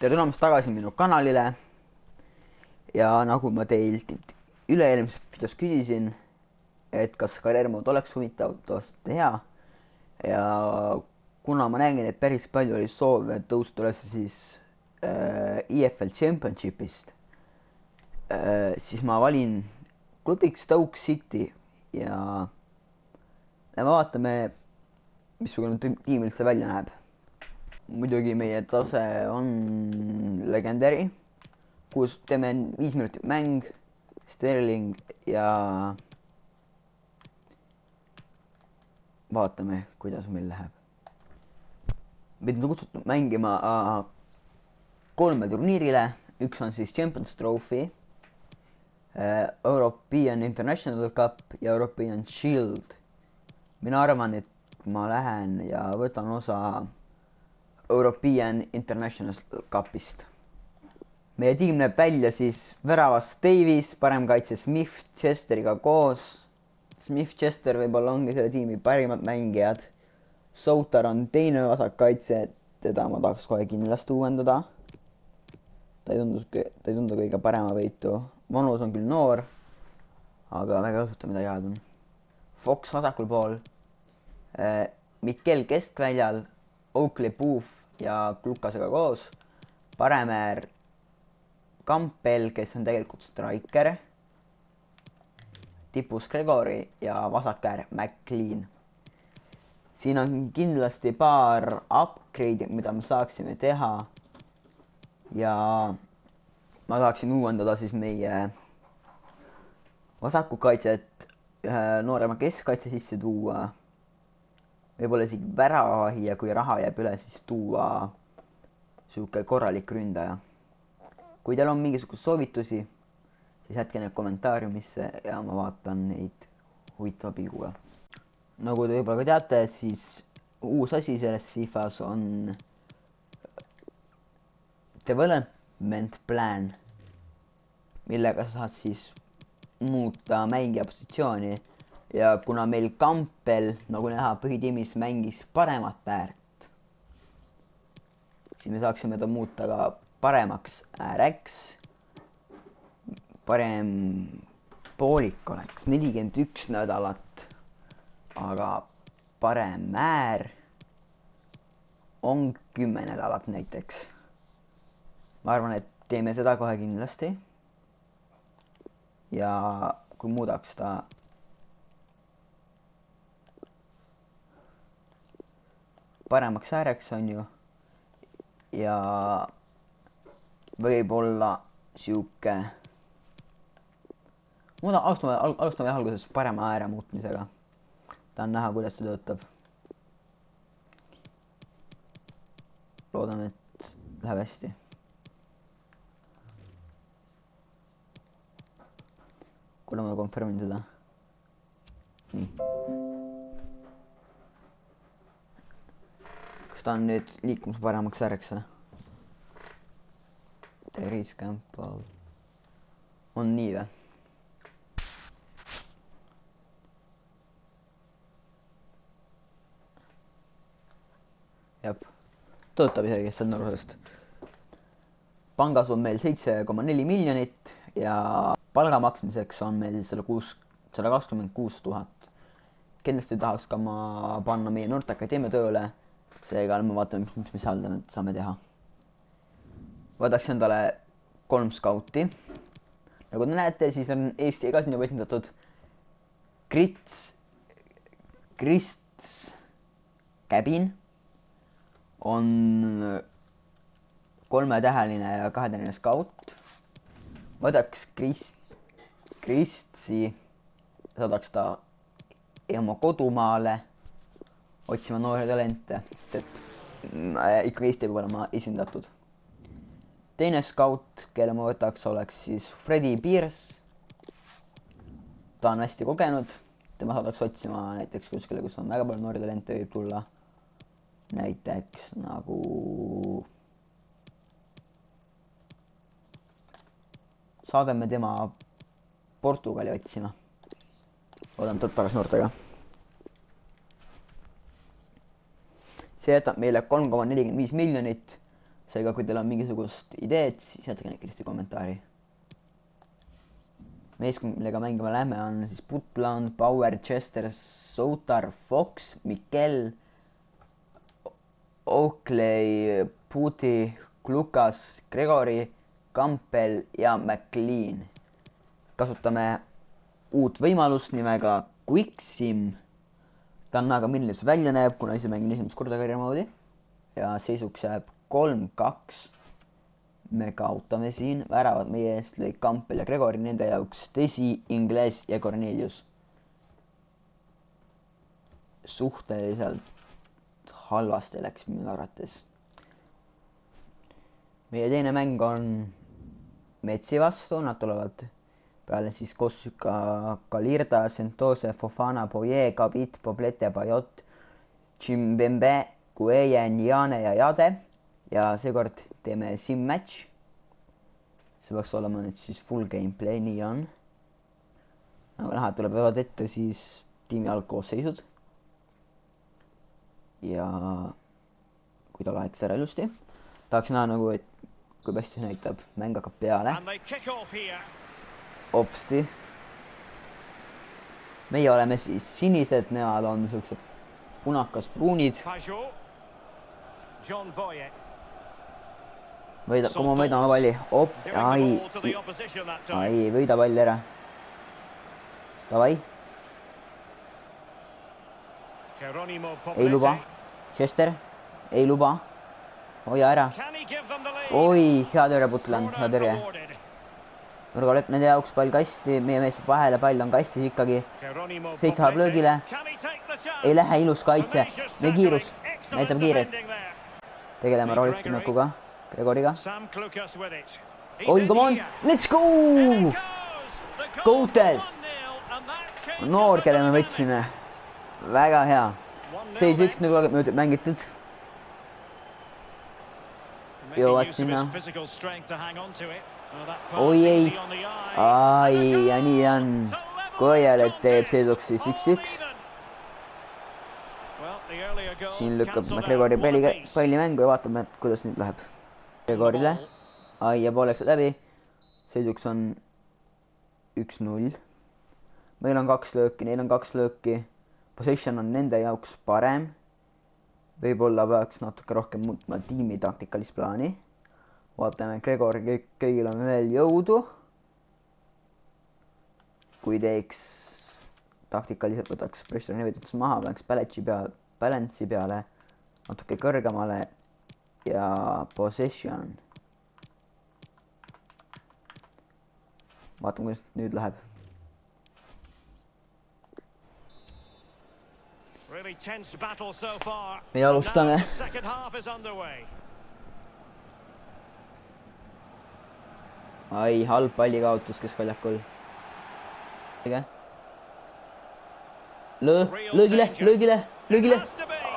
tere tulemast tagasi minu kanalile ja nagu ma teilt üle-eelmises videos küsisin, et kas karjäärimood oleks huvitav teha ja kuna ma nägin, et päris palju oli soove tõusta üles siis EFL Championshipist, siis ma valin klubiks Stoke City ja vaatame, missugune tiim üldse välja näeb. Muidugi meie tase on legendary, kus teeme 5 minutit mäng, Sterling ja vaatame, kuidas meil läheb. Meid on kutsutud mängima 3 turniirile, üks on siis Champions Trophy, European International Cup ja European Shield. Mina arvan, et ma lähen ja võtan osa European International Cupist. Meie tiim näeb välja siis väravas Davies, paremkaitse Smith Chesteriga koos. Smith Chester võib-olla ongi selle tiimi parimad mängijad. Soutar on teine vasakkaitse, teda ma tahaks kohe kindlasti uuendada. Ta ei tundu kõige parema võitu. Manus on küll noor, aga väga õhtuta mida head on. Fox vasakul pool, Mikkel keskväljal, Oakley Booth ja Klukasega koos, paremäär Campbell, kes on tegelikult striker, tipus Gregory ja vasakäär McLean. Siin on kindlasti paar upgrade'i, mida me saaksime teha ja ma tahaksin uuendada siis meie vasakukaitset, noorema keskkaitse sisse tuua, võib-olla isegi väravahi ja kui raha jääb üle, siis tuua sihuke korralik ründaja. Kui teil on mingisugust soovitusi, siis jätke need kommentaariumisse ja ma vaatan neid huvitava pilguga. Nagu te võib-olla ka teate, siis uus asi selles FIFAs on development plan, millega sa saad siis muuta mängija positsiooni. Ja kuna meil Campbell, nagu näha, põhitiimis mängis paremat äärt, siis me saaksime ta muuta ka paremaks ääreks. Parem poolik oleks 41 nädalat, aga parem äär on 10 nädalat näiteks. Ma arvan, et teeme seda kohe kindlasti. Ja kui muudaks ta paremaks ääreks on ju ja võib-olla siuke alustame alguses parema ääre muutmisega. Tahan näha, kuidas see töötab. Loodame, et läheb hästi. Kuna ma konfirmin seda. Nii. Ta on nüüd liikumus paremaks ääreks või? Tervis Campbell. On nii või? Jep. Töötab isegi selle norusest. Pangas on meil 7,4 miljonit ja palga maksmiseks on meil 126 000. Kindlasti tahaks ka ma panna meie noorteakadeemia tööle. Seega me vaatame, mis me seal saame teha. Võtaks endale 3 skauti. Nagu te näete, siis on Eesti ka siin juba esindatud. Krist Käbin on 3-täheline ja 2-täheline skaut. Võtaks Kristsi, saadaks ta oma kodumaale otsima noori talente, sest et ikka Eesti peab olema esindatud. Teine skaut, kelle ma võtaks, oleks siis Freddie Pierce. Ta on hästi kogenud, tema saadaks otsima näiteks kuskile, kus on väga palju noori talente võib tulla. Näiteks nagu saadame tema Portugali otsima. Oodame tuleb tagasi noortega. See jätab meile 3,45 miljonit. seega, kui teil on mingisugust ideed, siis jätage neid kindlasti kommentaari. Meeskond, millega mängima lähme, on siis Butland, Bauer, Chester, Soutar, Fox, Mikel, Oakley, Puti, Klukas, Gregory, Campbell ja McLean. Kasutame uut võimalust nimega Quicksim. Ta on aga milles välja näeb, kuna ise mängin esimest korda karjääri moodi. Ja seisuks jääb 3-2. Me kaotame siin, väravad meie eest lõi Campbell ja Gregory, nende jaoks Desi, Ingles ja Cornelius. Suhteliselt halvasti läks minu arvates. Meie teine mäng on Metsi vastu, nad tulevad peale siis Kosuka, Kalirda, Sentose, Fofana, Poje, Gabit, Poblete, Pajot, Chimbembe, Kueje, Njane ja Jade. Ja seekord teeme sim match. See peaks olema nüüd siis full gameplay, nii on. Nagu näha, tulevad ette siis tiimi algkoosseisud. Ja kui ta laeks ära ilusti. Tahaks näha nagu, et kui hästi see näitab, mäng hakkab peale. Opsti. Meie oleme siis sinised, nemad on sellised punakas pruunid. Kui ma võidame palli, ai, võida palli ära. Davai. Ei luba. Chester, ei luba. Hoia ära. Oi, hea tõrje Butland, hea tõrje. Nurga lööb nende jaoks pall kasti, meie mees vahele, pall on kastis ikkagi. 7 saab löögile. Ei lähe ilus kaitse. Meie kiirus, näitab kiiret. Tegeleme rahulikult rünnakuga, Gregoriga. Oi, come on, let's go! Goates! Noor, kelle me võtsime. Väga hea. 7-1 nagu minutit mängitud. Jõuad sinna. Oi ei. Ai, ja nii on. Koejale teeb seisuks siis 1-1. Siin lükkab Gregori palli mängu ja vaatame, kuidas nüüd läheb. Gregorile. Ai, ja pooleks läbi. Seisuks on 1-0. Meil on 2 lööki, neil on 2 lööki. Possession on nende jaoks parem. Võib-olla peaks natuke rohkem muutma tiimi taktikalist plaani. Vaatame, Gregor, kõigil on veel jõudu. Kui teeks taktikaliselt võtaks pressure nevitades maha, peaks balance'i peale natuke kõrgemale ja possession. Vaatame, kuidas nüüd läheb. Me alustame. Ai, halb pallikaotus keskväljakul. Löögile.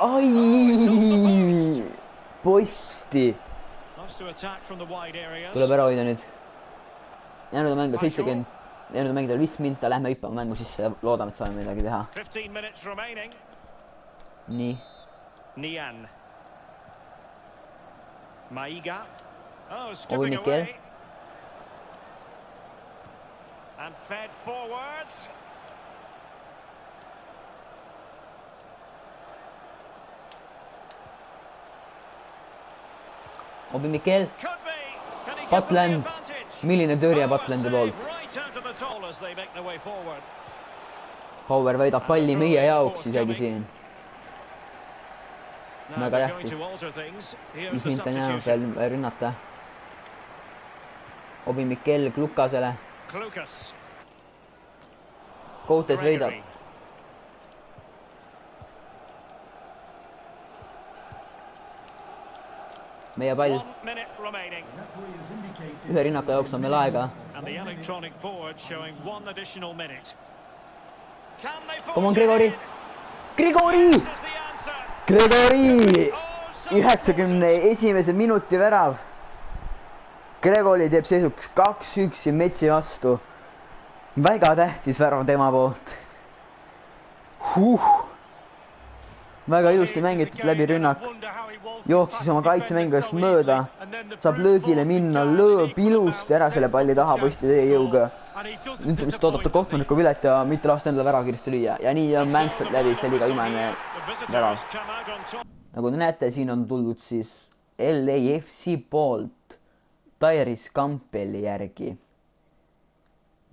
Ai, posti. Tuleb ära hoida nüüd. Jäänud on mängu 70. Jäänud on mängida 5 minta, lähme hüppame mängu sisse ja loodame, et saame midagi teha. Nii. Nian. Maiga. Oi, Mikel. And fed forwards. Obi Mikel. Butland. Milline tõrje Butlandi poolt. Power võidab palli meie jaoks isegi siin. Väga tähtis. 5 minta on jäänud veel rünnata. Obi Mikel Klukasele. Koutes võidab. Meie pall. Ühe rünnaku jaoks on meil aega. Come on, Gregori! Gregori! 91. minuti värav. Gregori teeb seisuks 2-1 Metsi vastu. Väga tähtis värav tema poolt. Väga ilusti mängitud läbi rünnak. jooksis oma kaitsemängijast mööda, saab löögile minna, lööb ilusti ära selle palli taha posti teie jõuga. Nüüd tuleb vist oodata kohtunikku vilet ja mitte lasta endale värav kiiresti lüüa. Ja nii on mäng sealt läbi, see oli ka imene värav. Nagu te näete, siin on tuldud siis LAFC poolt Tyrese Campbelli järgi.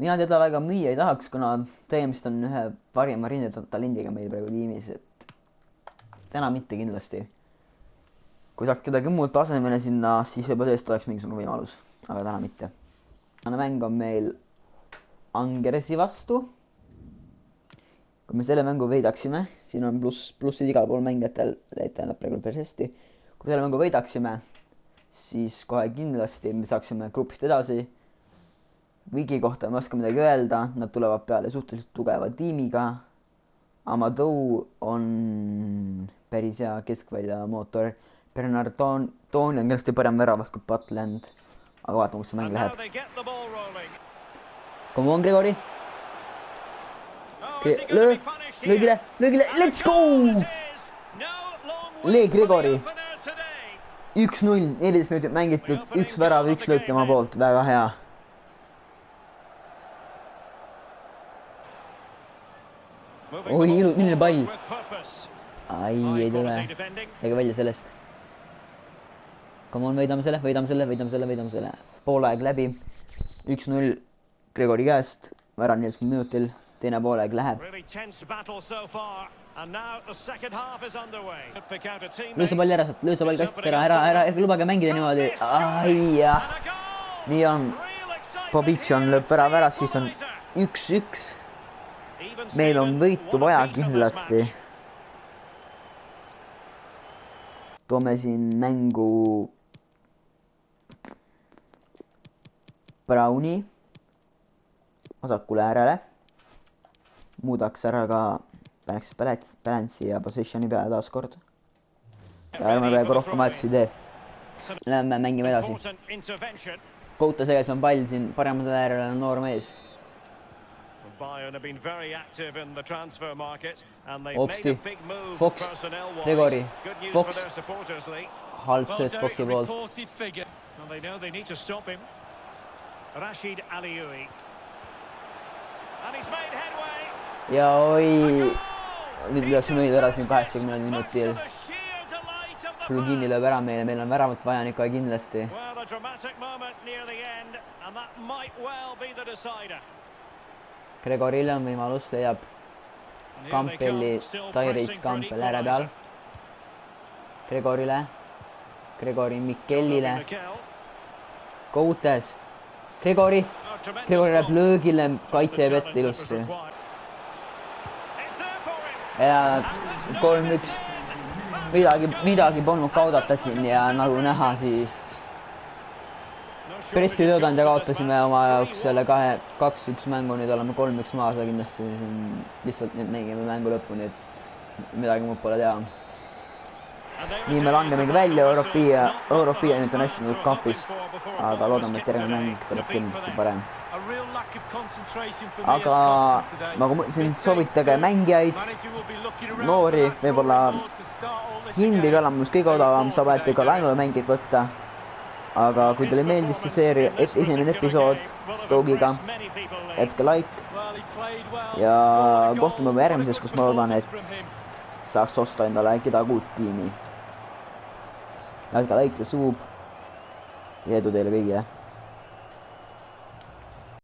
Mina teda väga müüa ei tahaks, kuna tegemist on ühe parima rindetalendiga meil praegu tiimis, et täna mitte kindlasti. Kui saaks kedagi muud tasemele sinna, siis võib-olla tõesti oleks mingisugune võimalus, aga täna mitte. Mäng on meil Angersi vastu. Kui me selle mängu võidaksime, siin on plussid igal pool mängijatel, tähendab praegu päris hästi. Kui selle mängu võidaksime, siis kohe kindlasti me saaksime grupist edasi. Vigi kohta ma oskan midagi öelda, nad tulevad peale suhteliselt tugeva tiimiga. Amadou on päris hea keskvälja mootor. Bernard Toni on kindlasti parem väravast kui Butland. Aga vaatame, kus see mäng läheb. Come on, Gregori. Löögile, let's go! Lee Gregori. 1-0, 14 minutit mängitud, 1 värav, 1 löök tema poolt, väga hea. Oi, milline pall. Ai, ei tule. Ega välja sellest. Come on, võidame selle. Poolaeg läbi. 1-0 Gregori käest. Värav 40 minutil. Teine poolaeg läheb. Lõõsa pall ära, lõõsa pall kast ära, lubage mängida niimoodi. Ai, jah. Nii on. Bobitšon lööb värav ära, siis on 1-1. Meil on võitu vaja kindlasti. Toome siin mängu Browni vasakule äärele. Muudaks ära ka balance'i ja positioni peale taas kord. Ja ärme praegu rohkem vahetusi tee. Lähme mängime edasi. Kouta sees on pall siin paremal äärele on noor mees. Opsti, Fox, Gregori, Fox, halb sööst Foxi poolt. Ja oi, nüüd lüüakse mööda ära siin 80 minutil. Fulgini lööb ära meile, meil on väravat vaja nüüd kohe kindlasti. Gregoril on võimalus, leiab Campbelli, Tyrese Campbell ääre peal. Gregorile, Gregori Mikellile. Koutes, Gregori läheb löögile, kaitse jääb ette ilusti. Ja 3-1. Midagi polnud kaudata siin ja nagu näha, siis pressitöödand ja kaotasime oma jaoks selle 2-1 mängu, nüüd oleme 3-1 maas ja kindlasti lihtsalt nüüd mängime mängu lõpuni, et midagi muud pole teha. Nii me langemegi välja European International Cupist, aga loodame, et järgmine mäng tuleb kindlasti parem. Aga nagu mõtlesin, soovitage mängijaid, noori, võib-olla hindi peal on minust kõige odavam, saab äärti ka laenule mängid võtta. Aga kui teile meeldis see seeria, esimene episood Stogiga, jätke like ja kohtume järgmises, kus ma loodan, et saaks osta endale kedagi uut tiimi. Jätke like ja suub ja edu teile kõigile!